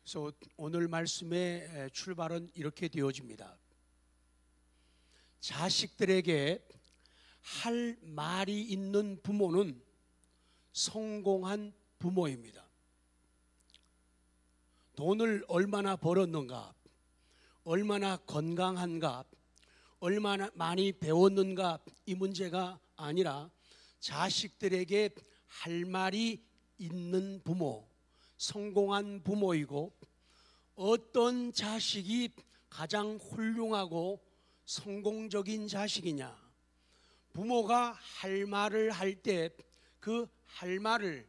그래서 오늘 말씀의 출발은 이렇게 되어집니다. 자식들에게 할 말이 있는 부모는 성공한 부모입니다. 돈을 얼마나 벌었는가, 얼마나 건강한가, 얼마나 많이 배웠는가, 이 문제가 아니라 자식들에게 할 말이 있는 부모, 성공한 부모이고, 어떤 자식이 가장 훌륭하고 성공적인 자식이냐, 부모가 할 말을 할 때 그 할 말을,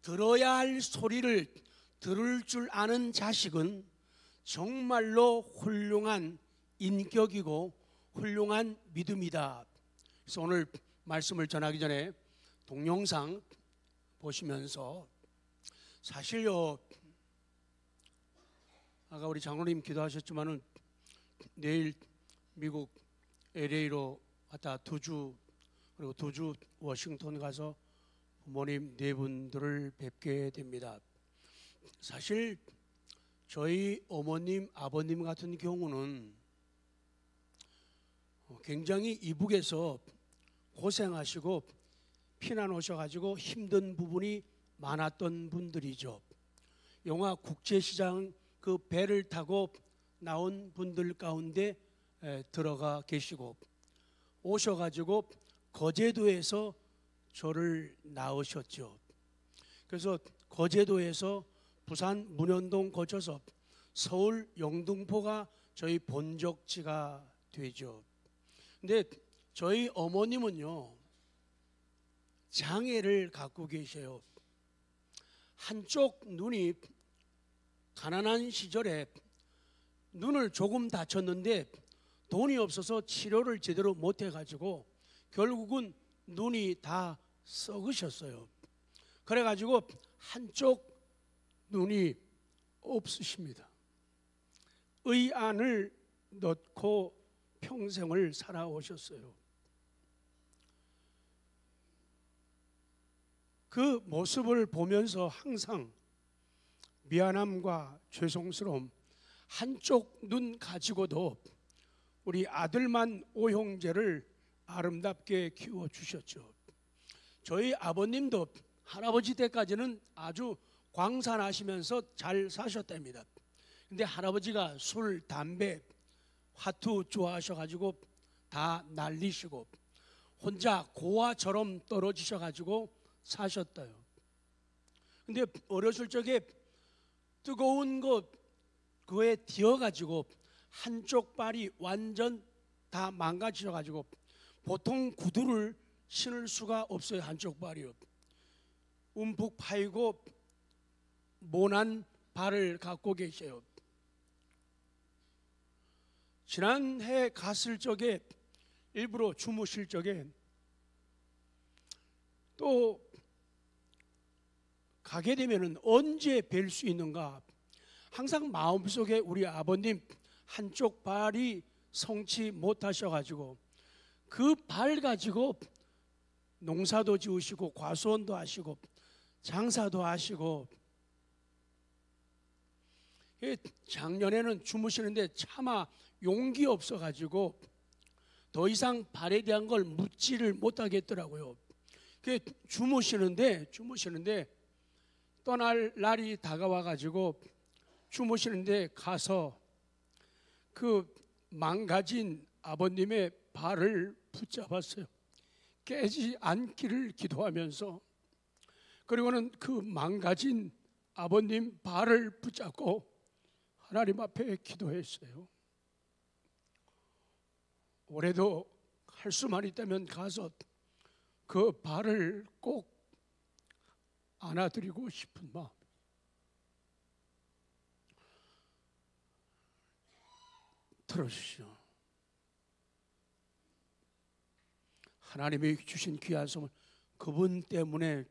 들어야 할 소리를 들을 줄 아는 자식은 정말로 훌륭한 인격이고 훌륭한 믿음이다. 그래서 오늘 말씀을 전하기 전에 동영상 보시면서, 사실요, 아까 우리 장로님 기도하셨지만은 내일 미국 LA로 갔다 2주, 그리고 2주 워싱턴 가서 부모님 네 분들을 뵙게 됩니다. 사실 저희 어머님, 아버님 같은 경우는 굉장히 이북에서 고생하시고 피난 오셔가지고 힘든 부분이 많았던 분들이죠. 영화 국제시장 그 배를 타고 나온 분들 가운데 들어가 계시고, 오셔가지고 거제도에서 저를 낳으셨죠. 그래서 거제도에서 부산 문현동 거쳐서 서울 영등포가 저희 본적지가 되죠. 근데 저희 어머님은요, 장애를 갖고 계셔요. 한쪽 눈이 가난한 시절에 눈을 조금 다쳤는데 돈이 없어서 치료를 제대로 못 해가지고 결국은 눈이 다 썩으셨어요. 그래가지고 한쪽 눈이 없으십니다. 의안을 넣고 평생을 살아오셨어요. 그 모습을 보면서 항상 미안함과 죄송스러움, 한쪽 눈 가지고도 우리 아들만 오형제를 아름답게 키워주셨죠. 저희 아버님도 할아버지 때까지는 아주 광산하시면서 잘 사셨답니다. 근데 할아버지가 술, 담배, 화투 좋아하셔가지고 다 날리시고 혼자 고아처럼 떨어지셔가지고 사셨어요. 근데 어렸을 적에 뜨거운 그에 뒤어가지고 한쪽 발이 완전 다 망가지셔가지고 보통 구두를 신을 수가 없어요. 한쪽 발이요. 움푹 파이고 모난 발을 갖고 계셔요. 지난해 갔을 적에, 일부러 주무실 적에 또 가게 되면은 언제 뵐 수 있는가, 항상 마음속에 우리 아버님 한쪽 발이 성치 못하셔가지고 그 발 가지고 농사도 지으시고 과수원도 하시고 장사도 하시고, 작년에는 주무시는데 차마 용기 없어가지고 더 이상 발에 대한 걸 묻지를 못하겠더라고요. 주무시는데 떠날 날이 다가와가지고 주무시는데 가서 그 망가진 아버님의 발을 붙잡았어요. 깨지 않기를 기도하면서, 그리고는 그 망가진 아버님 발을 붙잡고 하나님 앞에 기도했어요. 올해도 할 수만 있다면 가서 그 발을 꼭 안아드리고 싶은 마음. 들어주시오. 하나님이 주신 귀한 선물, 그분 때문에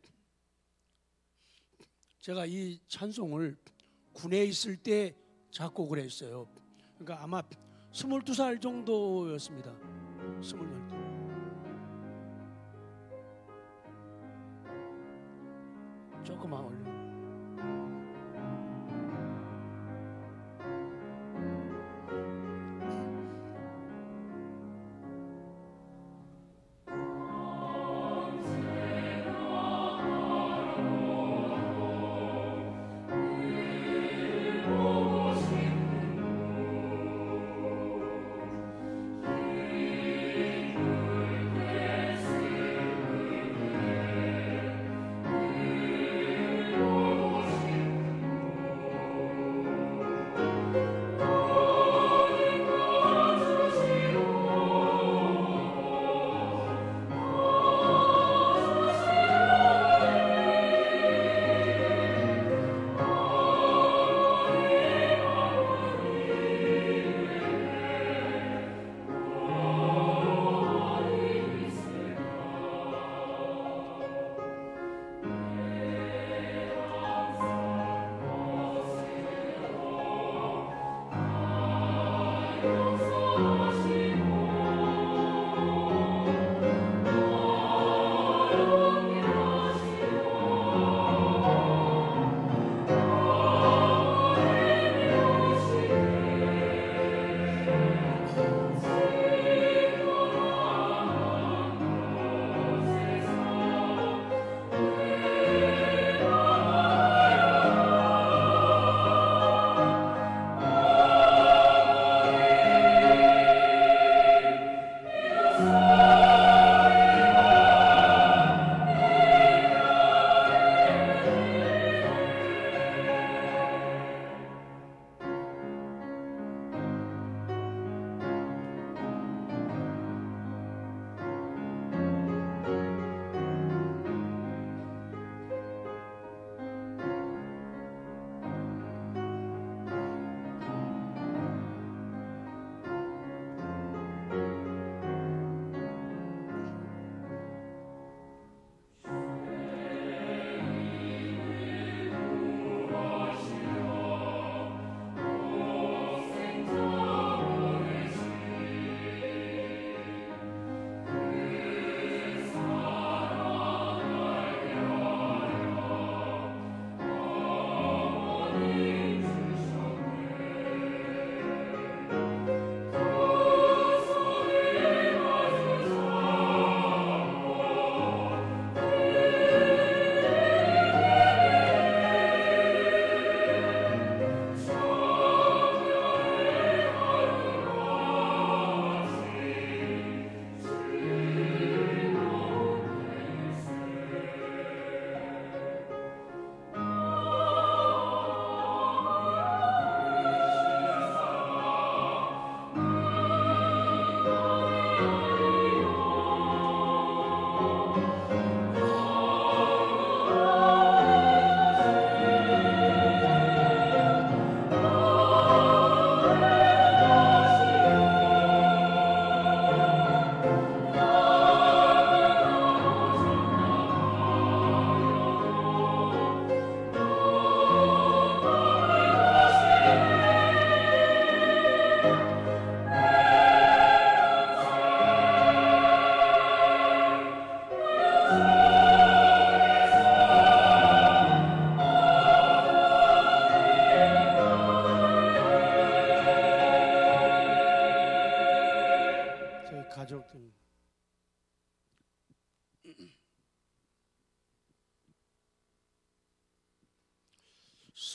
제가 이 찬송을 군에 있을 때 작곡을 했어요. 그러니까 아마 22살 정도였습니다. 22살. 조금만 올려.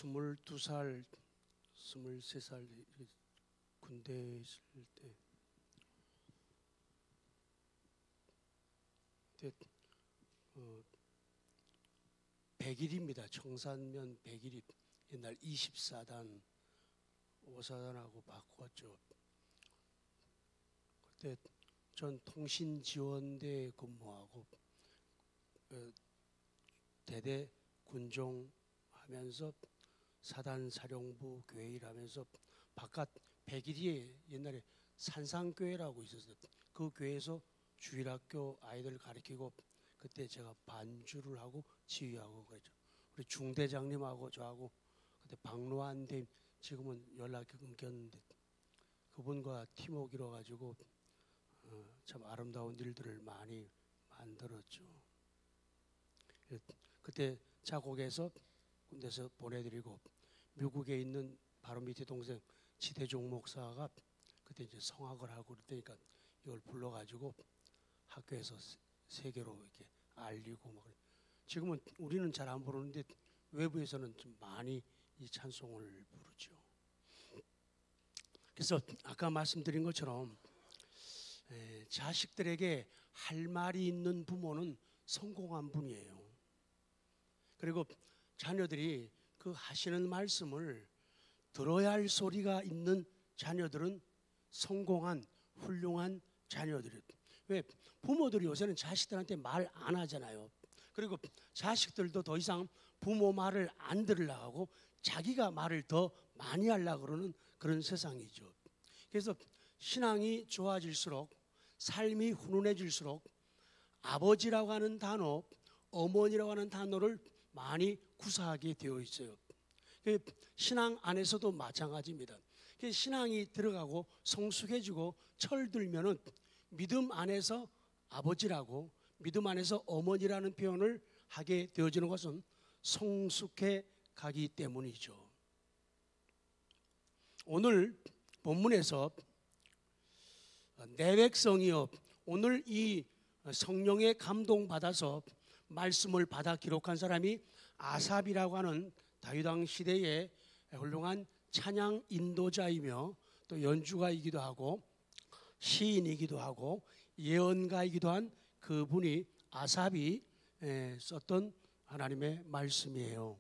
22살, 23살 군대에 있을 때 그때 100일입니다. 청산면 100일이 옛날 24단 5사단하고 바꿨죠. 그때 전 통신지원대에 근무하고 대대 군종하면서 사단사령부 교회일하면서 바깥 100일이 옛날에 산상교회라고 있었어요. 그 교회에서 주일학교 아이들 가르치고 그때 제가 반주를 하고 지휘하고 그랬죠. 우리 중대장님하고 저하고 그때 박노한 대임 지금은 연락이 끊겼는데 그분과 팀워크로 가지고 참 아름다운 일들을 많이 만들었죠. 그때 작곡해서 군대에서 보내드리고 미국에 있는 바로 밑에 동생 지대종 목사가 그때 이제 성악을 하고 그러니까 이걸 불러가지고 학교에서 세계로 이렇게 알리고 막 지금은 우리는 잘 안 부르는데 외부에서는 좀 많이 이 찬송을 부르죠. 그래서 아까 말씀드린 것처럼 자식들에게 할 말이 있는 부모는 성공한 분이에요. 그리고 자녀들이 그 하시는 말씀을 들어야 할 소리가 있는 자녀들은 성공한 훌륭한 자녀들이에요. 왜? 부모들이 요새는 자식들한테 말 안 하잖아요. 그리고 자식들도 더 이상 부모 말을 안 들으려고 하고 자기가 말을 더 많이 하려고 그러는 그런 세상이죠. 그래서 신앙이 좋아질수록 삶이 훈훈해질수록 아버지라고 하는 단어, 어머니라고 하는 단어를 많이 구사하게 되어 있어요. 신앙 안에서도 마찬가지입니다. 신앙이 들어가고 성숙해지고 철들면은 믿음 안에서 아버지라고 믿음 안에서 어머니라는 표현을 하게 되어지는 것은 성숙해 가기 때문이죠. 오늘 본문에서 내 백성이여, 오늘 이 성령의 감동받아서 말씀을 받아 기록한 사람이 아삽이라고 하는 다윗왕 시대의 훌륭한 찬양 인도자이며 또 연주가이기도 하고 시인이기도 하고 예언가이기도 한 그분이 아삽이 썼던 하나님의 말씀이에요.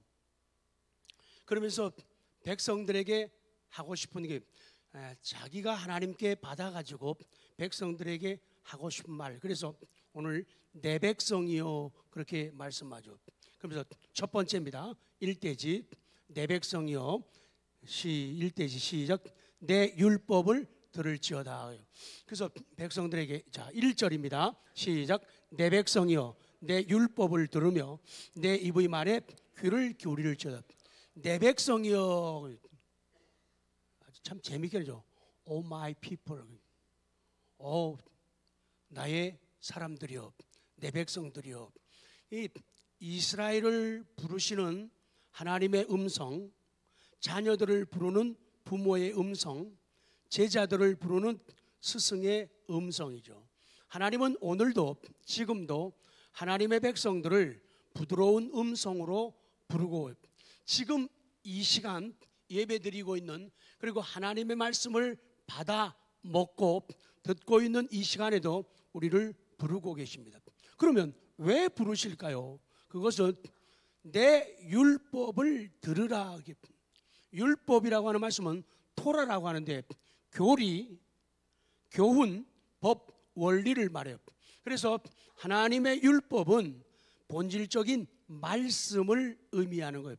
그러면서 백성들에게 하고 싶은 게 자기가 하나님께 받아가지고 백성들에게 하고 싶은 말, 그래서 오늘 내 백성이요 그렇게 말씀하죠. 그러면서 첫 번째입니다. 1대지 내 백성이요 1대지 시작. 내 율법을 들을지어다. 그래서 백성들에게 자 1절입니다. 시작. 내 백성이여 내 율법을 들으며 내 입의 말에 귀를 기울일지어다. 내 백성이여, 참 재밌게 하죠. Oh my people, 나의 사람들이여, 내 백성들이여. 이 이스라엘을 부르시는 하나님의 음성, 자녀들을 부르는 부모의 음성, 제자들을 부르는 스승의 음성이죠. 하나님은 오늘도 지금도 하나님의 백성들을 부드러운 음성으로 부르고 지금 이 시간 예배드리고 있는, 그리고 하나님의 말씀을 받아 먹고 듣고 있는 이 시간에도 우리를 부르고 계십니다. 그러면 왜 부르실까요? 그것은 내 율법을 들으라. 율법이라고 하는 말씀은 토라라고 하는데 교리, 교훈, 법, 원리를 말해요. 그래서 하나님의 율법은 본질적인 말씀을 의미하는 거예요.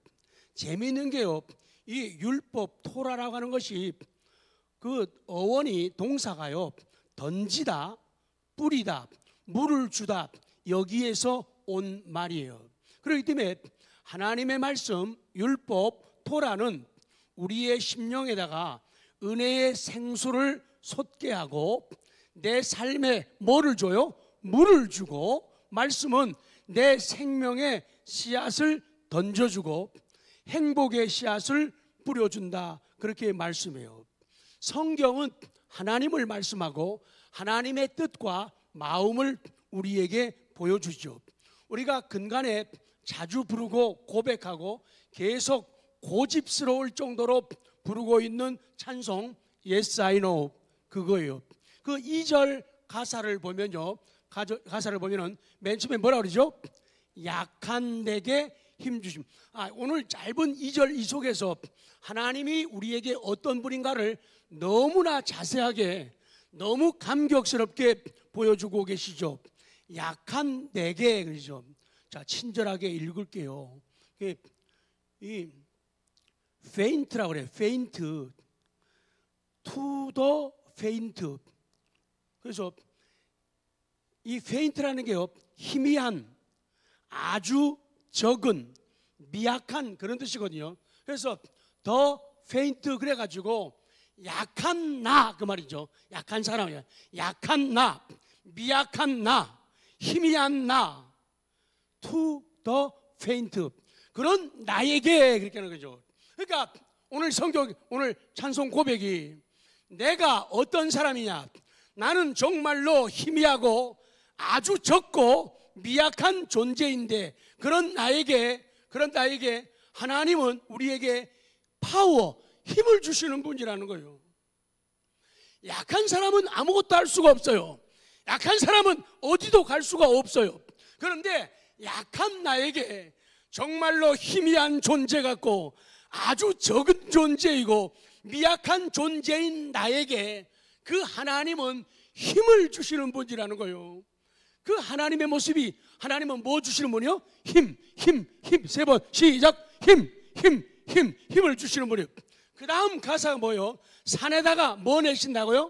재미있는 게요, 이 율법 토라라고 하는 것이 그 어원이 동사가요 던지다, 뿌리다, 물을 주다, 여기에서 온 말이에요. 그렇기 때문에 하나님의 말씀 율법 토라는 우리의 심령에다가 은혜의 생수를 솟게 하고 내 삶에 뭐를 줘요? 물을 주고, 말씀은 내 생명의 씨앗을 던져주고 행복의 씨앗을 뿌려준다, 그렇게 말씀해요. 성경은 하나님을 말씀하고 하나님의 뜻과 마음을 우리에게 보여주죠. 우리가 근간에 자주 부르고 고백하고 계속 고집스러울 정도로 부르고 있는 찬송 Yes I Know 그거예요. 그 2절 가사를 보면요, 가사를 보면은 맨 처음에 뭐라 그러죠? 약한 내게 힘 주심. 오늘 짧은 2절 이 속에서 하나님이 우리에게 어떤 분인가를 너무나 자세하게, 너무 감격스럽게 보여주고 계시죠. 약한 내게, 그러죠. 자, 친절하게 읽을게요. 이 faint라고 그래요. faint, to the faint. 그래서 이 faint라는 게요, 희미한, 아주 적은, 미약한 그런 뜻이거든요. 그래서 the faint 그래가지고 약한 나 그 말이죠. 약한 사람이야. 약한 나, 미약한 나, 희미한 나, to the faint, 그런 나에게 그렇게 하는 거죠. 그러니까 오늘 성경, 오늘 찬송 고백이 내가 어떤 사람이냐, 나는 정말로 희미하고 아주 적고 미약한 존재인데 그런 나에게 하나님은 우리에게 파워, 힘을 주시는 분이라는 거예요. 약한 사람은 아무것도 할 수가 없어요. 약한 사람은 어디도 갈 수가 없어요. 그런데 약한 나에게 정말로 희미한 존재 같고 아주 적은 존재이고 미약한 존재인 나에게 그 하나님은 힘을 주시는 분이라는 거예요. 그 하나님의 모습이, 하나님은 뭐 주시는 분이요? 힘. 세 번 시작. 힘을 주시는 분이요. 그 다음 가사가 뭐예요? 산에다가 뭐 내신다고요?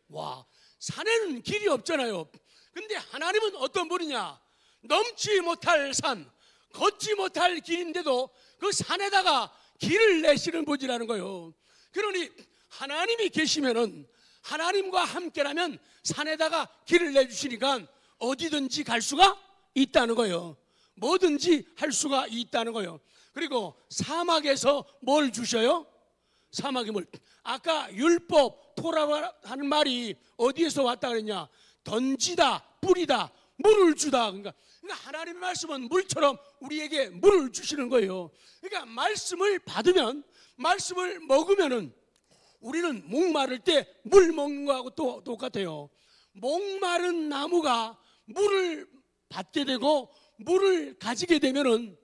와, 산에는 길이 없잖아요. 근데 하나님은 어떤 분이냐? 넘지 못할 산, 걷지 못할 길인데도 그 산에다가 길을 내시는 분이라는 거예요. 그러니 하나님이 계시면은, 하나님과 함께라면 산에다가 길을 내주시니까 어디든지 갈 수가 있다는 거예요. 뭐든지 할 수가 있다는 거예요. 그리고 사막에서 뭘 주셔요? 사막에 뭘? 아까 율법, 토라라는 말이 어디에서 왔다 그랬냐? 던지다, 뿌리다, 물을 주다. 그러니까 하나님의 말씀은 물처럼 우리에게 물을 주시는 거예요. 그러니까 말씀을 받으면, 말씀을 먹으면은 우리는 목마를 때 물 먹는 거하고 또 똑같아요. 목마른 나무가 물을 받게 되고 물을 가지게 되면은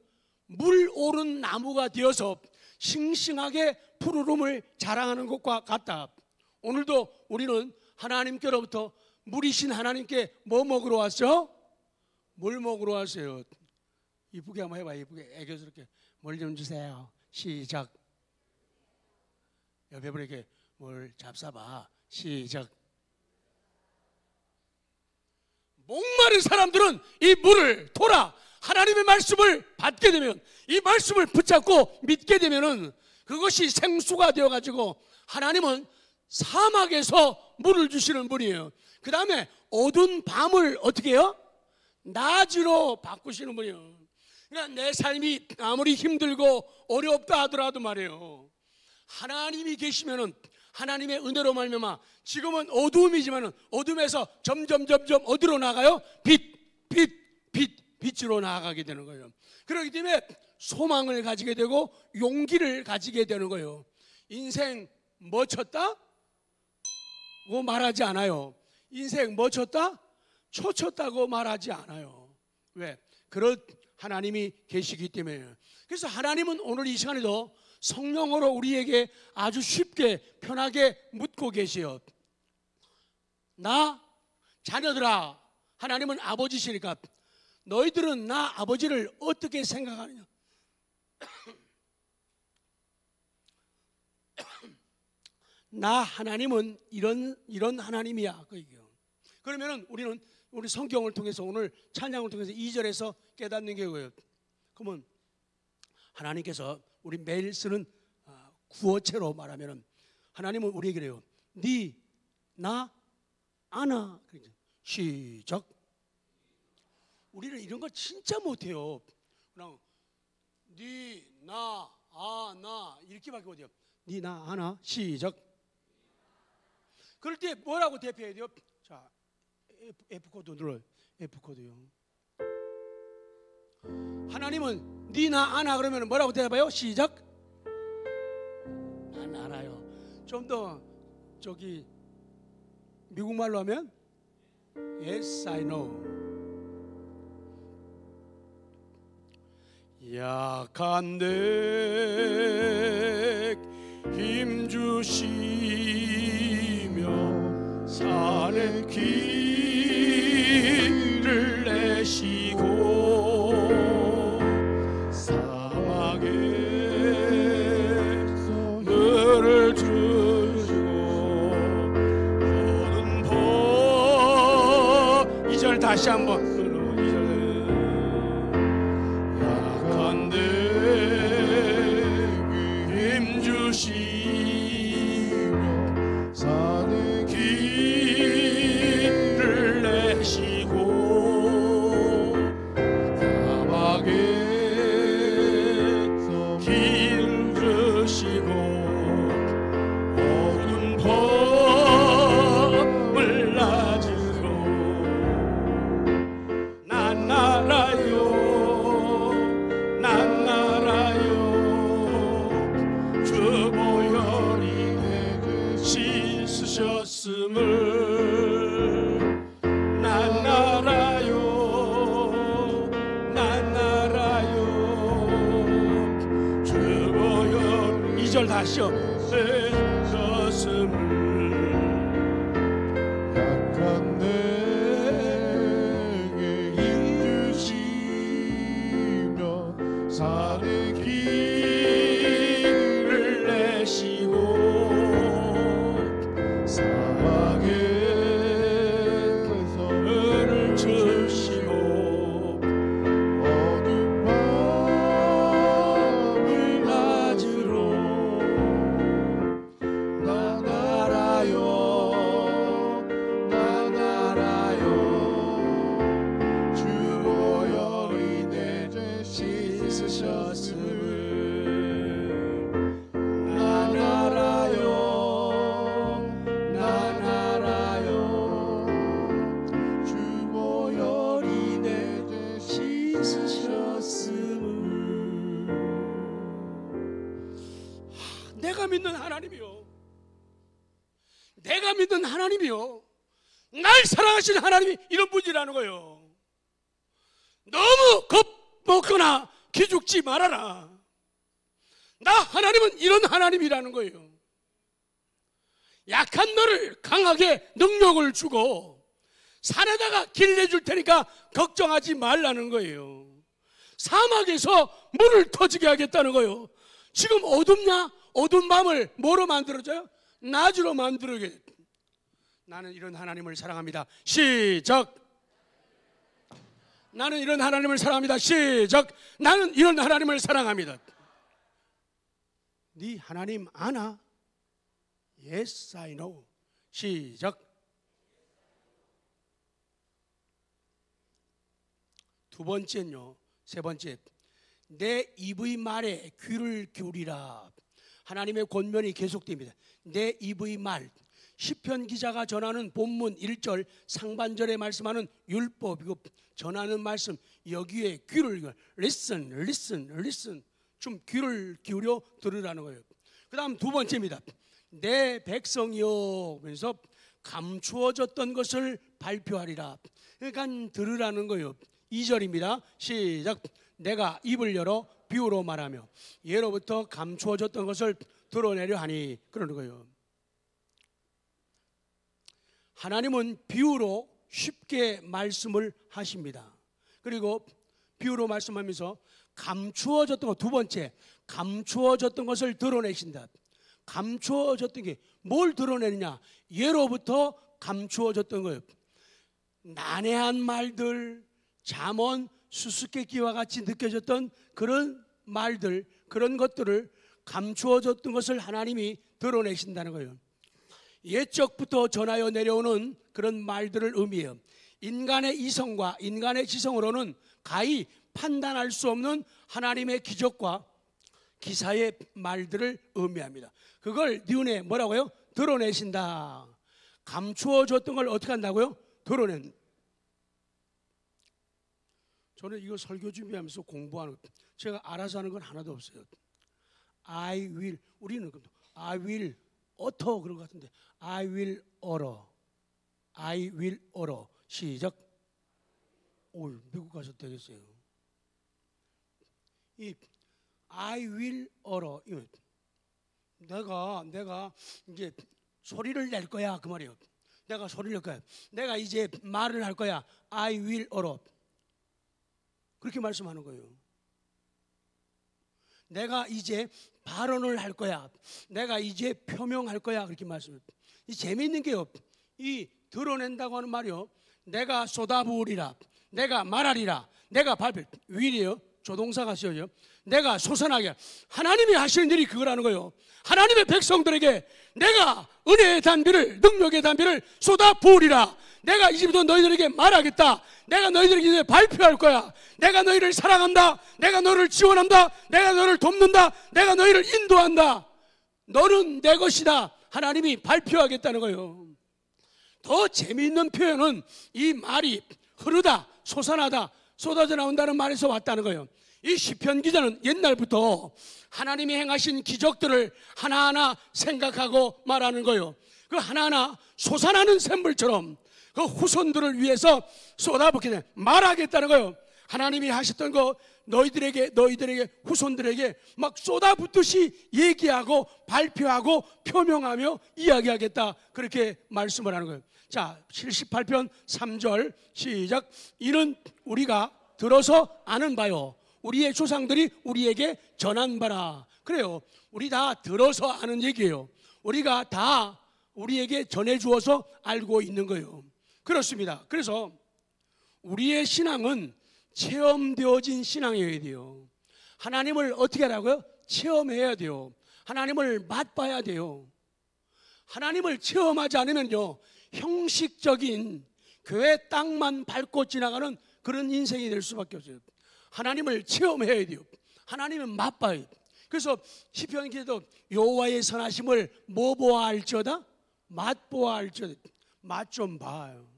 물 오른 나무가 되어서 싱싱하게 푸르름을 자랑하는 것과 같다. 오늘도 우리는 하나님께로부터, 물이신 하나님께 뭐 먹으러 왔죠? 물 먹으러 왔어요. 이쁘게 한번 해봐. 이쁘게 애교스럽게 물 좀 주세요. 시작. 옆에 분에게 물 잡숴봐. 시작. 목마른 사람들은 이 물을, 토라, 하나님의 말씀을 받게 되면, 이 말씀을 붙잡고 믿게 되면은 그것이 생수가 되어가지고 하나님은 사막에서 물을 주시는 분이에요. 그 다음에 어두운 밤을 어떻게 해요? 낮으로 바꾸시는 분이에요. 그러니까 내 삶이 아무리 힘들고 어렵다 하더라도 말이에요, 하나님이 계시면은, 하나님의 은혜로 말미암아 지금은 어두움이지만은 어둠에서 점점 어디로 나가요? 빛으로 나아가게 되는 거예요. 그렇기 때문에 소망을 가지게 되고 용기를 가지게 되는 거예요. 인생 뭐 쳤다? 고 말하지 않아요. 인생 뭐 쳤다? 초 쳤다고 말하지 않아요. 왜? 그런 하나님이 계시기 때문에. 그래서 하나님은 오늘 이 시간에도 성령으로 우리에게 아주 쉽게 편하게 묻고 계세요. 나 자녀들아, 하나님은 아버지시니까 너희들은 나 아버지를 어떻게 생각하느냐? 나 하나님은 이런 하나님이야. 그 얘기예요. 그러면은 우리 성경을 통해서, 오늘 찬양을 통해서 2절에서 깨닫는 게 뭐예요? 그러면 하나님께서 우리 매일 쓰는 구어체로 말하면은 하나님은 우리에게 그래요. 니, 나, 아나. 시작. 우리는 이런 거 진짜 못해요. 그냥 니, 나, 나 이렇게밖에 못해요. 니, 나, 아나. 시작. 그럴 때 뭐라고 대표해야 돼요? 자, F코드 눌러요. F코드요. 하나님은 니, 나, 아나 그러면 뭐라고 대답해요? 시작. 난 알아요. 좀 더 저기 미국 말로 하면 Yes, I know. 약한 내 힘주시며 산의 길을 내시고 사막에 너를 주시고 모든 법 2절 다시 한번 주시며 산의 길을 내시고 사막에 길 주시고 모든 법을 낮으로 난 알아요 난 알아요 주 보혈이 내게 씻으셨음을 난 알아요 난 알아요 주 보혈 2절 다시요 씻으셨음을 약한 내게 힘주시며 산의 길을 내시고 사막에 너를 주시고 어두운 밤을 낮으로 난 알아요 난 알아요 주 보혈이 내 죄 씻으셨음을 난 알아요 난 알아요 주 보혈이 내 죄 씻으셨음을 내가 믿는 하나님이요 내가 믿는 하나님이요 날 사랑하시는 하나님이 이런 분이라는 거예요. 너무 겁먹거나 기죽지 말아라. 나 하나님은 이런 하나님이라는 거예요. 약한 너를 강하게 능력을 주고 산에다가 길 내줄 테니까 걱정하지 말라는 거예요. 사막에서 물을 터지게 하겠다는 거예요. 지금 어둡냐? 어두운 밤을 뭐로 만들어줘요? 낮으로 만들어게. 나는 이런 하나님을 사랑합니다. 시작. 나는 이런 하나님을 사랑합니다. 시작. 나는 이런 하나님을 사랑합니다. 네 하나님 아나? Yes, I know. 시작. 두 번째는요, 세 번째, 내 입의 말에 귀를 기울이라. 하나님의 권면이 계속됩니다. 내 입의 말. 시편 기자가 전하는 본문 1절 상반절에 말씀하는 율법이고 전하는 말씀, 여기에 귀를 listen, listen, listen, 좀 귀를 기울여 들으라는 거예요. 그 다음 두 번째입니다. 내 백성이여 하면서 감추어졌던 것을 발표하리라. 그러니까 들으라는 거예요. 2절입니다. 시작. 내가 입을 열어 비유로 말하며 예로부터 감추어졌던 것을 드러내려 하니, 그러는 거예요. 하나님은 비유로 쉽게 말씀을 하십니다. 그리고 비유로 말씀하면서 감추어졌던 것, 두 번째, 감추어졌던 것을 드러내신다. 감추어졌던 게 뭘 드러내느냐? 예로부터 감추어졌던 거예요. 난해한 말들, 잠언, 수수께끼와 같이 느껴졌던 그런 말들, 그런 것들을 감추어졌던 것을 하나님이 드러내신다는 거예요. 옛적부터 전하여 내려오는 그런 말들을 의미해요. 인간의 이성과 인간의 지성으로는 가히 판단할 수 없는 하나님의 기적과 기사의 말들을 의미합니다. 그걸 니은에 뭐라고요? 드러내신다. 감추어졌던 걸 어떻게 한다고요? 드러낸. 저는 이거 설교 준비하면서 공부하는, 제가 알아서 하는 건 하나도 없어요. I will, 우리는 I will utter 그런 것 같은데 I will utter. I will utter. 시작. 오, 미국 가서 되겠어요. 이 I will utter. 내가 이제 소리를 낼 거야 그 말이에요. 내가 소리를 낼 거야. 내가 이제 말을 할 거야. I will utter. 그렇게 말씀하는 거예요. 내가 이제 발언을 할 거야. 내가 이제 표명할 거야. 그렇게 말씀해요. 이 재미있는 게요. 이 드러낸다고 하는 말이요. 내가 쏟아부으리라. 내가 말하리라. 내가 발표. will이요. 조동사가 쓰여져요. 내가 솟아나게. 하나님이 하시는 일이 그거라는 거예요. 하나님의 백성들에게 내가 은혜의 단비를, 능력의 단비를 쏟아부으리라. 내가 이제부터 너희들에게 말하겠다. 내가 너희들에게 이제 발표할 거야. 내가 너희를 사랑한다. 내가 너를 지원한다. 내가 너를 돕는다. 내가 너희를 인도한다. 너는 내 것이다. 하나님이 발표하겠다는 거예요. 더 재미있는 표현은 이 말이 흐르다, 솟아나다, 쏟아져 나온다는 말에서 왔다는 거예요. 이 시편 기자는 옛날부터 하나님이 행하신 기적들을 하나하나 생각하고 말하는 거예요. 그 하나하나 솟아나는 샘물처럼 그 후손들을 위해서 쏟아붓게 말하겠다는 거예요. 하나님이 하셨던 거 너희들에게 후손들에게 막 쏟아붓듯이 얘기하고 발표하고 표명하며 이야기하겠다. 그렇게 말씀을 하는 거예요. 자, 78편 3절 시작. 이는 우리가 들어서 아는 바요. 우리의 조상들이 우리에게 전한 바라. 그래요. 우리 다 들어서 아는 얘기예요. 우리가 다 우리에게 전해주어서 알고 있는 거예요. 그렇습니다. 그래서 우리의 신앙은 체험되어진 신앙이어야 돼요. 하나님을 어떻게 하라고요? 체험해야 돼요. 하나님을 맛봐야 돼요. 하나님을 체험하지 않으면요, 형식적인 교회 땅만 밟고 지나가는 그런 인생이 될 수밖에 없어요. 하나님을 체험해야 돼요. 하나님은 맛봐요. 그래서 시편 기자도 여호와의 선하심을 뭐 보아 알지어다? 맛보아 알지어다. 맛 좀 봐요.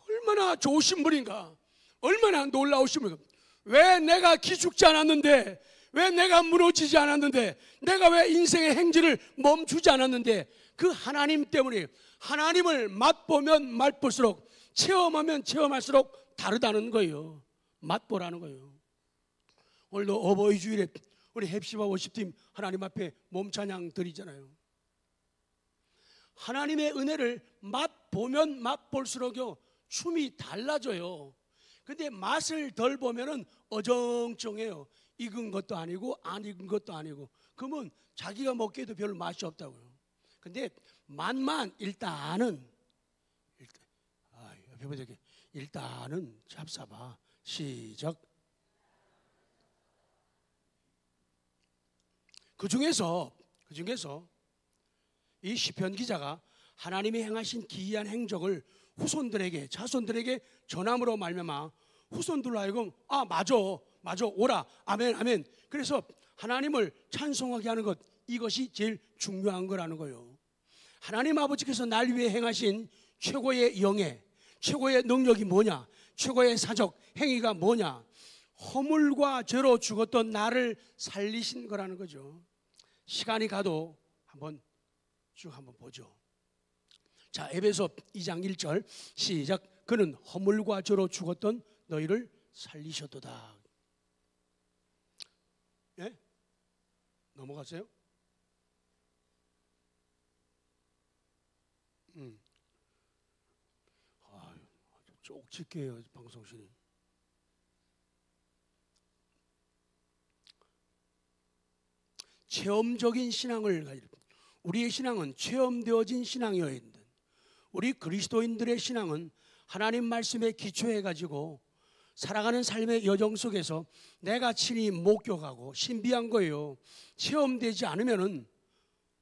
얼마나 좋으신 분인가, 얼마나 놀라우신 분인가. 왜 내가 기죽지 않았는데, 왜 내가 무너지지 않았는데, 내가 왜 인생의 행진을 멈추지 않았는데, 그 하나님 때문에. 하나님을 맛보면 맛볼수록, 체험하면 체험할수록 다르다는 거예요. 맛보라는 거예요. 오늘도 어버이 주일에 우리 헵시바 워십팀 하나님 앞에 몸찬양 드리잖아요. 하나님의 은혜를 맛보면 맛볼수록요, 춤이 달라져요. 근데 맛을 덜 보면은 어정쩡해요. 익은 것도 아니고 안 익은 것도 아니고. 그러면 자기가 먹기에도 별로 맛이 없다고요. 근데 맛만 일단은 옆에 보자. 일단은 잡숴봐. 시작. 그 중에서 이 시편 기자가 하나님이 행하신 기이한 행적을 후손들에게, 자손들에게 전함으로 말미암아 후손들로 하여금 맞아 오라 아멘. 그래서 하나님을 찬송하게 하는 것, 이것이 제일 중요한 거라는 거예요. 하나님 아버지께서 날 위해 행하신 최고의 영예, 최고의 능력이 뭐냐, 최고의 사적 행위가 뭐냐, 허물과 죄로 죽었던 나를 살리신 거라는 거죠. 시간이 가도 한번 보죠. 자, 에베소 2장 1절 시작. 그는 허물과 죄로 죽었던 너희를 살리셨도다. 예? 넘어갔어요? 쪽집게요 방송실이. 체험적인 신앙을 가지고, 우리의 신앙은 체험되어진 신앙이어야 된다. 우리 그리스도인들의 신앙은 하나님 말씀에 기초해 가지고 살아가는 삶의 여정 속에서 내가 친히 목격하고 신비한 거예요. 체험되지 않으면은,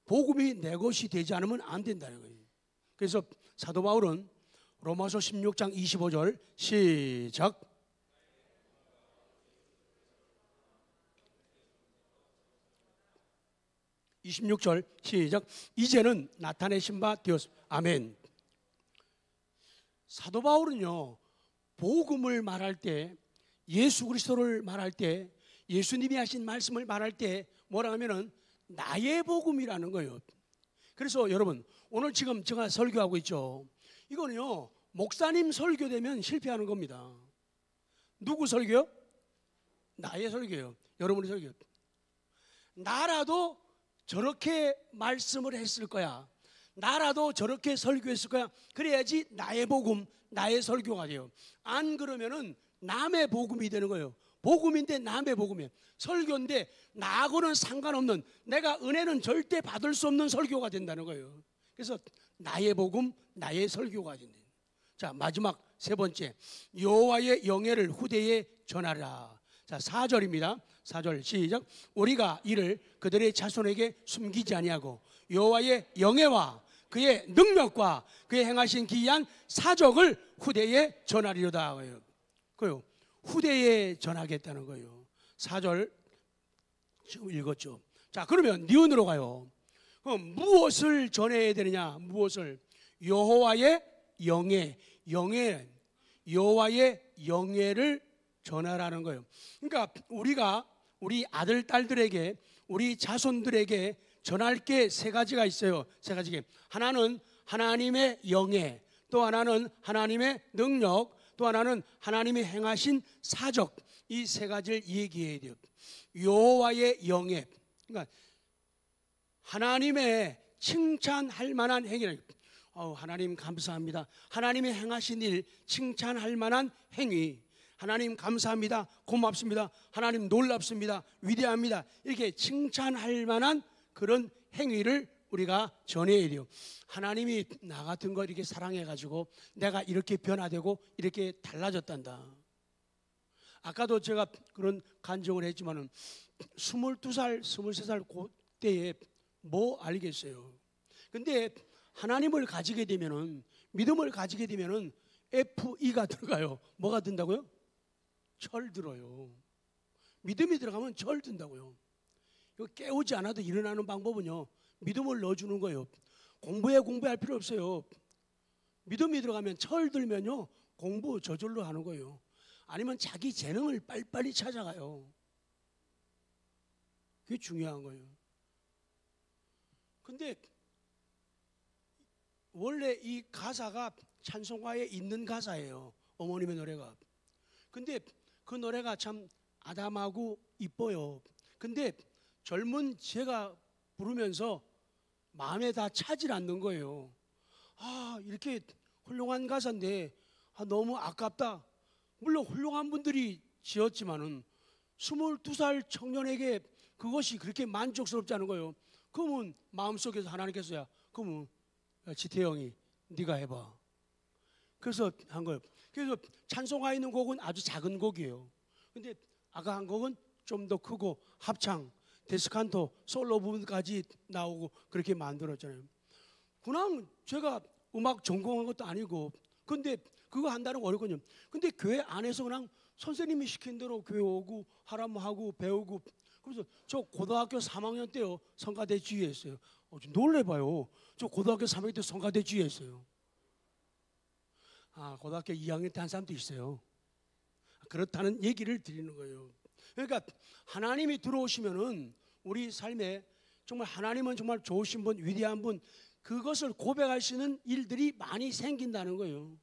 복음이 내 것이 되지 않으면 안 된다는 거예요. 그래서 사도 바울은 로마서 16장 25절 시작. 시작. 이제는 나타내신 바 되었습니다. 아멘. 사도 바울은요, 복음을 말할 때, 예수 그리스도를 말할 때, 예수님이 하신 말씀을 말할 때 뭐라 하면은 나의 복음이라는 거예요. 그래서 여러분, 오늘 지금 제가 설교하고 있죠. 이거는요, 목사님 설교되면 실패하는 겁니다. 누구 설교요? 나의 설교요. 여러분의 설교. 나라도 저렇게 말씀을 했을 거야. 나라도 저렇게 설교했을 거야. 그래야지 나의 복음, 나의 설교가 돼요. 안 그러면은 남의 복음이 되는 거예요. 복음인데 남의 복음이에요. 설교인데 나하고는 상관없는, 내가 은혜는 절대 받을 수 없는 설교가 된다는 거예요. 그래서 나의 복음, 나의 설교가 된다. 자, 마지막 세 번째, 여호와의 영예를 후대에 전하라. 자, 4절입니다. 4절 시작. 우리가 이를 그들의 자손에게 숨기지 아니하고 여호와의 영예와 그의 능력과 그의 행하신 기이한 사적을 후대에 전하리로다. 그요, 후대에 전하겠다는 거예요. 4절 지금 읽었죠. 자, 그러면 니은으로 가요. 그럼 무엇을 전해야 되느냐? 무엇을? 여호와의 영예, 여호와의 영예를 전하라는 거예요. 그러니까 우리가 우리 아들, 딸들에게, 우리 자손들에게 전할 게 세 가지가 있어요. 세 가지. 하나는 하나님의 영예, 또 하나는 하나님의 능력, 또 하나는 하나님이 행하신 사적. 이 세 가지를 얘기해야 돼요. 여호와의 영예, 그러니까 하나님의 칭찬할 만한 행위를, 하나님 감사합니다. 하나님이 행하신 일 칭찬할 만한 행위. 하나님 감사합니다. 고맙습니다. 하나님 놀랍습니다. 위대합니다. 이렇게 칭찬할 만한 그런 행위를 우리가 전해야 돼요. 하나님이 나 같은 거 이렇게 사랑해가지고 내가 이렇게 변화되고 이렇게 달라졌단다. 아까도 제가 그런 간증을 했지만은 22살, 23살 그때에 뭐 알겠어요. 근데 하나님을 가지게 되면은, 믿음을 가지게 되면은 FE가 들어가요. 뭐가 든다고요? 철 들어요. 믿음이 들어가면 철 든다고요. 이거 깨우지 않아도 일어나는 방법은요, 믿음을 넣어주는 거예요. 공부할 필요 없어요. 믿음이 들어가면, 철 들면요, 공부 저절로 하는 거예요. 아니면 자기 재능을 빨리빨리 찾아가요. 그게 중요한 거예요. 근데 원래 이 가사가 찬송가에 있는 가사예요. 어머님의 노래가. 근데 그 노래가 참 아담하고 이뻐요. 근데 젊은 제가 부르면서 마음에 다 차질 않는 거예요. 이렇게 훌륭한 가사인데 너무 아깝다. 물론 훌륭한 분들이 지었지만은 22살 청년에게 그것이 그렇게 만족스럽지 않은 거예요. 그러면 마음속에서 하나님께서야, 그러면 지태영이 네가 해봐. 그래서 한 거예요. 그래서 찬송가에 있는 곡은 아주 작은 곡이에요. 근데 아까 한 곡은 좀 더 크고 합창, 데스칸토, 솔로 부분까지 나오고 그렇게 만들었잖아요. 그냥 제가 음악 전공한 것도 아니고, 근데 그거 한다는 거 어렵거든요. 근데 교회 안에서 그냥 선생님이 시킨 대로 교회 오고 하라면 하고 배우고. 그래서 저 고등학교 3학년 때요, 성가대 지휘했어요. 좀 놀래봐요. 저 고등학교 3학년 때 성가대 지휘했어요. 고등학교 2학년 때 한 사람도 있어요. 그렇다는 얘기를 드리는 거예요. 그러니까 하나님이 들어오시면은 우리 삶에 정말 하나님은 정말 좋으신 분, 위대한 분, 그것을 고백할 수 있는 일들이 많이 생긴다는 거예요.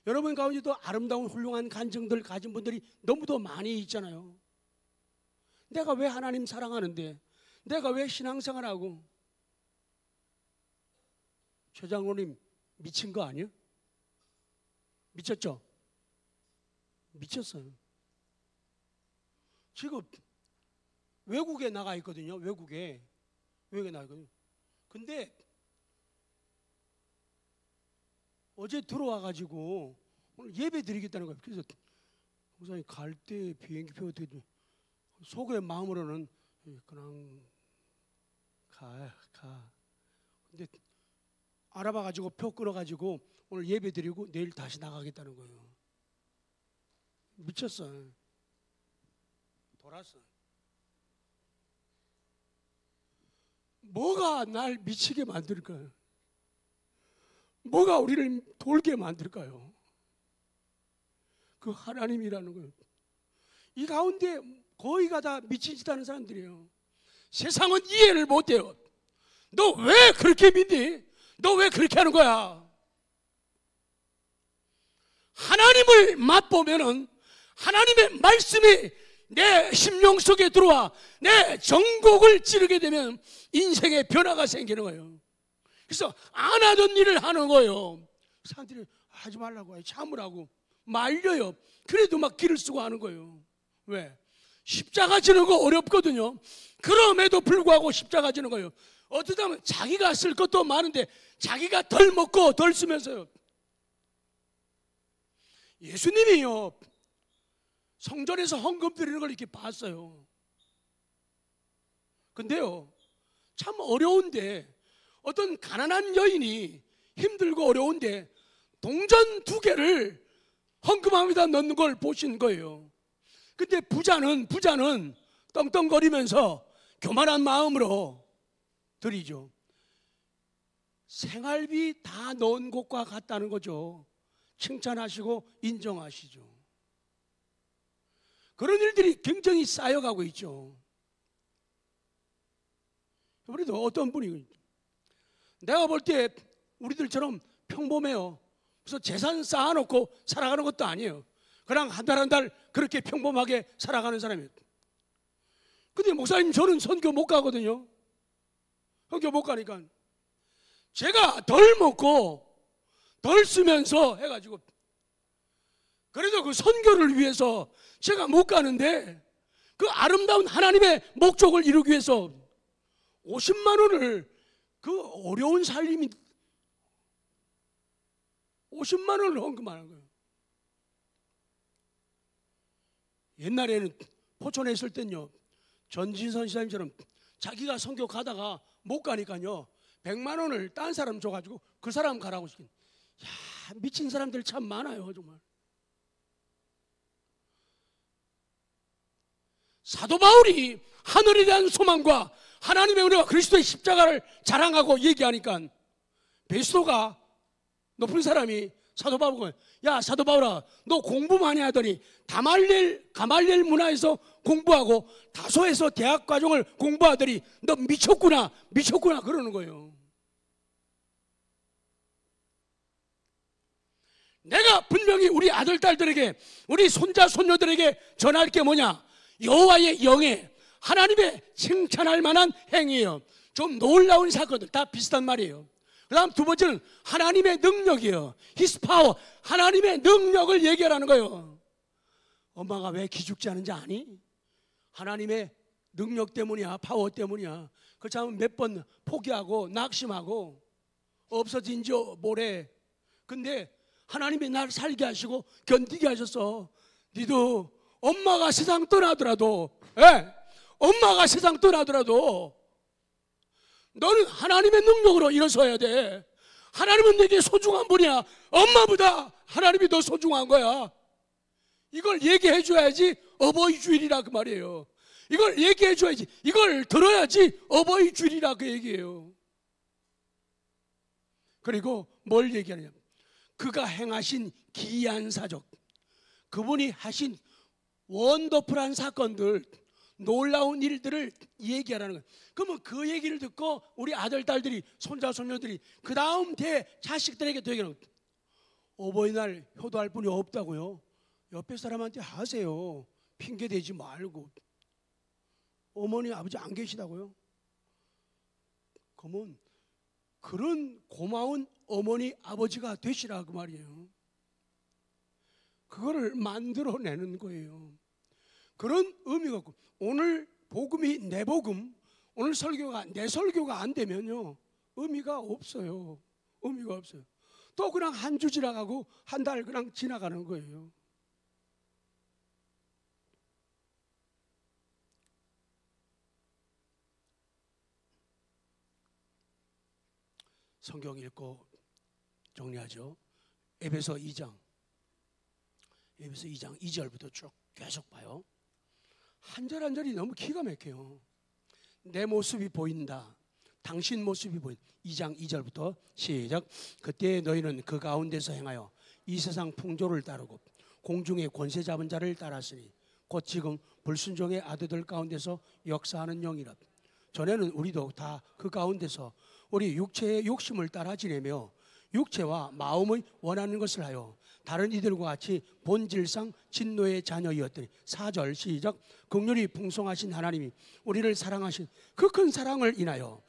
여러분 가운데도 아름다운 훌륭한 간증들 가진 분들이 너무도 많이 있잖아요. 내가 왜 하나님 사랑하는데, 내가 왜 신앙생활하고. 최 장로님 미친 거 아니에요? 미쳤죠? 미쳤어요. 지금 외국에 나가 있거든요. 외국에 나가 있거든요. 근데 어제 들어와가지고 오늘 예배 드리겠다는 거예요. 그래서 목사님 갈 때 비행기표 어떻게, 속의 마음으로는 그냥 가. 근데 알아봐가지고 표 끊어가지고 오늘 예배 드리고 내일 다시 나가겠다는 거예요. 미쳤어. 돌았어. 뭐가 날 미치게 만들까요? 뭐가 우리를 돌게 만들까요? 그 하나님이라는 거예요. 이 가운데 거의가 다 미친 짓 하는 사람들이에요. 세상은 이해를 못해요. 너 왜 그렇게 믿니? 너 왜 그렇게 하는 거야? 하나님을 맛보면은 하나님의 말씀이 내 심령 속에 들어와 내 정곡을 찌르게 되면 인생의 변화가 생기는 거예요. 그래서 안 하던 일을 하는 거예요. 사람들이 하지 말라고, 참으라고 말려요. 그래도 막 기를 쓰고 하는 거예요. 왜? 십자가 지는 거 어렵거든요. 그럼에도 불구하고 십자가 지는 거예요. 어쩌다 보면 자기가 쓸 것도 많은데 자기가 덜 먹고 덜 쓰면서요. 예수님이요, 성전에서 헌금 드리는 걸 이렇게 봤어요. 근데요, 참 어려운데 어떤 가난한 여인이 힘들고 어려운데 동전 2개를 헌금함에다 넣는 걸 보신 거예요. 근데 부자는 떵떵거리면서 교만한 마음으로 드리죠. 생활비 다 넣은 것과 같다는 거죠. 칭찬하시고 인정하시죠. 그런 일들이 굉장히 쌓여가고 있죠. 우리도 어떤 분이, 내가 볼 때 우리들처럼 평범해요. 그래서 재산 쌓아놓고 살아가는 것도 아니에요. 그냥 한 달 한 달 그렇게 평범하게 살아가는 사람이에요. 근데 목사님, 저는 선교 못 가거든요. 선교 못 가니까 제가 덜 먹고 덜 쓰면서 해가지고, 그래도 그 선교를 위해서 제가 못 가는데 그 아름다운 하나님의 목적을 이루기 위해서 50만 원을, 그 어려운 살림이 50만 원을 헌금하는 거예요. 옛날에는 포천에 있을 땐요, 전진선 시장님처럼 자기가 선교 가다가 못 가니까요 100만 원을 딴 사람 줘가지고 그 사람 가라고 시킨. 야, 미친 사람들 참 많아요. 정말. 사도 바울이 하늘에 대한 소망과 하나님의 은혜와 그리스도의 십자가를 자랑하고 얘기하니까 베스도가 높은 사람이 사도 바울을, 야 사도 바울아, 너 공부 많이 하더니 가말리엘 문화에서 공부하고 다소에서 대학 과정을 공부하더니 너 미쳤구나 그러는 거예요. 내가 분명히 우리 아들 딸들에게, 우리 손자 손녀들에게 전할 게 뭐냐? 여호와의 영에 하나님의 칭찬할 만한 행위예요. 좀 놀라운 사건들 다 비슷한 말이에요. 그 다음 두 번째는 하나님의 능력이에요. His power, 하나님의 능력을 얘기하라는 거예요. 엄마가 왜 기죽지 않은지 아니? 하나님의 능력 때문이야, 파워 때문이야. 그렇다면 몇 번 포기하고 낙심하고 없어진 지 뭐래. 근데 하나님이 날 살게 하시고 견디게 하셨어. 니도 엄마가 세상 떠나더라도, 엄마가 세상 떠나더라도 너는 하나님의 능력으로 일어서야 돼. 하나님은 내게 소중한 분이야. 엄마보다 하나님이 더 소중한 거야. 이걸 얘기해 줘야지 어버이 주일이라 그 말이에요. 이걸 얘기해 줘야지, 이걸 들어야지 어버이 주일이라 그 얘기예요. 그리고 뭘 얘기하느냐? 그가 행하신 기이한 사적, 그분이 하신 원더풀한 사건들, 놀라운 일들을 얘기하라는 거예요. 그러면 그 얘기를 듣고 우리 아들, 딸들이, 손자, 손녀들이 그 다음 대 자식들에게 또 얘기하는 거예요. 어버이날 효도할 분이 없다고요? 옆에 사람한테 하세요. 핑계 대지 말고. 어머니, 아버지 안 계시다고요? 그러면 그런 고마운 어머니, 아버지가 되시라 그 말이에요. 그거를 만들어내는 거예요. 그런 의미가 없고, 오늘 복음이 내 복음, 오늘 설교가 내 설교가 안 되면요 의미가 없어요. 의미가 없어요. 또 그냥 한 주 지나가고 한 달 그냥 지나가는 거예요. 성경 읽고 정리하죠. 에베소 2장 2절부터 쭉 계속 봐요. 한 절 한 절이 너무 기가 막혀요. 내 모습이 보인다, 당신 모습이 보인다. 2장 2절부터 시작. 그때 너희는 그 가운데서 행하여 이 세상 풍조를 따르고 공중의 권세 잡은 자를 따랐으니 곧 지금 불순종의 아들들 가운데서 역사하는 영이라. 전에는 우리도 다 그 가운데서 우리 육체의 욕심을 따라 지내며 육체와 마음의 원하는 것을 하여 다른 이들과 같이 본질상 진노의 자녀이었더니 4절 시작. 긍휼이 풍성하신 하나님이 우리를 사랑하신 그 큰 사랑을 인하여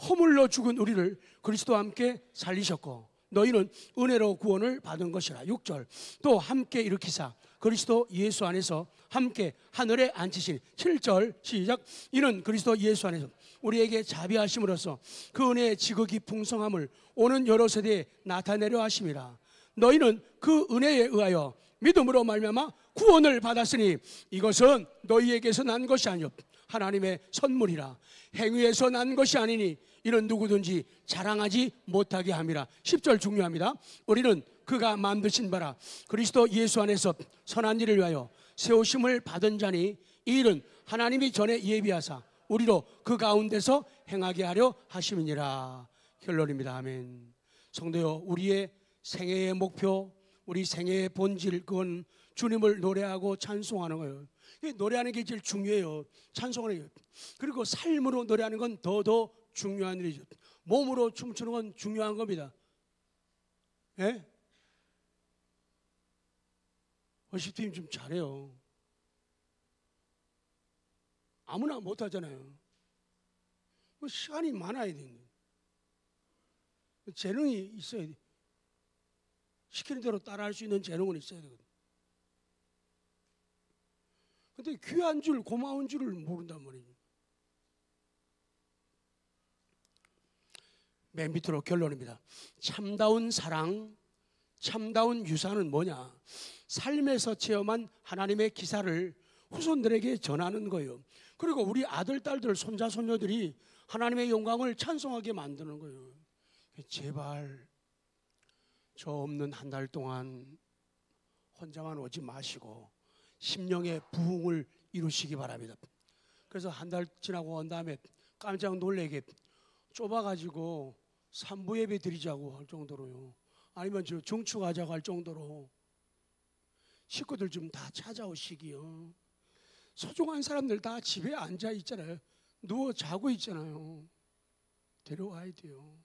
허물로 죽은 우리를 그리스도와 함께 살리셨고 너희는 은혜로 구원을 받은 것이라. 6절 또 함께 일으키사 그리스도 예수 안에서 함께 하늘에 앉히시니. 7절 시작. 이는 그리스도 예수 안에서 우리에게 자비하심으로써 그 은혜의 지극히 풍성함을 오는 여러 세대에 나타내려 하심이라. 너희는 그 은혜에 의하여 믿음으로 말미암아 구원을 받았으니 이것은 너희에게서 난 것이 아니요 하나님의 선물이라. 행위에서 난 것이 아니니 이는 누구든지 자랑하지 못하게 함이라. 10절 중요합니다. 우리는 그가 만드신 바라 그리스도 예수 안에서 선한 일을 위하여 세우심을 받은 자니 이 일은 하나님이 전에 예비하사 우리로 그 가운데서 행하게 하려 하심이니라. 결론입니다. 아멘. 성도여, 우리의 생애의 목표, 우리 생애의 본질, 그건 주님을 노래하고 찬송하는 거예요. 노래하는 게 제일 중요해요. 찬송하는 게. 그리고 삶으로 노래하는 건 더 중요한 일이죠. 몸으로 춤추는 건 중요한 겁니다. 예? 워십팀 좀 잘해요. 아무나 못하잖아요. 시간이 많아야 되는 거예요. 재능이 있어야 돼. 시키는 대로 따라할 수 있는 재능은 있어야 되거든. 근데 귀한 줄, 고마운 줄을 모른단 말이죠. 맨 밑으로 결론입니다. 참다운 사랑, 참다운 유산은 뭐냐? 삶에서 체험한 하나님의 기사를 후손들에게 전하는 거예요. 그리고 우리 아들, 딸들, 손자, 손녀들이 하나님의 영광을 찬송하게 만드는 거예요. 제발 저 없는 한 달 동안 혼자만 오지 마시고 심령의 부흥을 이루시기 바랍니다. 그래서 한 달 지나고 온 다음에 깜짝 놀래게 좁아가지고 산부 예배 드리자고 할 정도로요. 아니면 저 중축하자고 할 정도로 식구들 좀 다 찾아오시기요. 소중한 사람들 다 집에 앉아 있잖아요. 누워 자고 있잖아요. 데려와야 돼요.